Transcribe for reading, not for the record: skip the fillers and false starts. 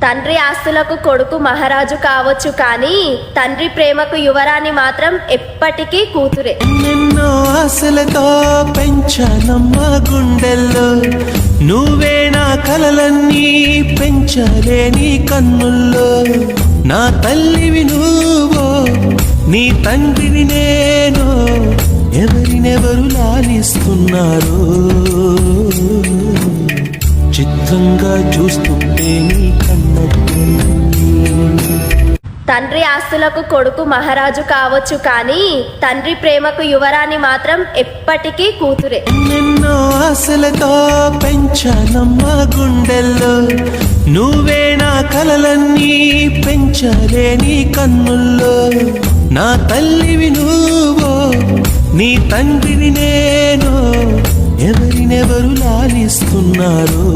తండ్రి ఆస్తులకు కొడుకు మహారాజు కావచ్చు, కానీ తండ్రి ప్రేమకు యువరాణి మాత్రం ఎప్పటికీ కూతురే. ఎన్నెన్నో ఆశలతో పెంచానమ్మ గుండెల్లో, నువ్వే నా కలలన్నీ పెంచలేని కన్నుల్లో. నా తల్లివి నువ్వో, నీ తండ్రిని నేను, ఎవరినెవరు లాలిస్తున్నారో చిత్రంగా చూస్తుంటే నీ కన్నట్టు. తండ్రి ఆస్తులకు కొడుకు మహారాజు కావచ్చు, కానీ తండ్రి ప్రేమకు యువరాణి మాత్రం ఎప్పటికీ కూతురే. ఎన్నెన్నో ఆశలతో పెంచానమ్మ గుండెల్లో, నువ్వే నా కలలన్నీ పెంచలేని కన్నుల్లో. నా తల్లివి నువ్వో, నీ తండ్రిని నేను, ఎవరినెవరు లాలిస్తున్నారో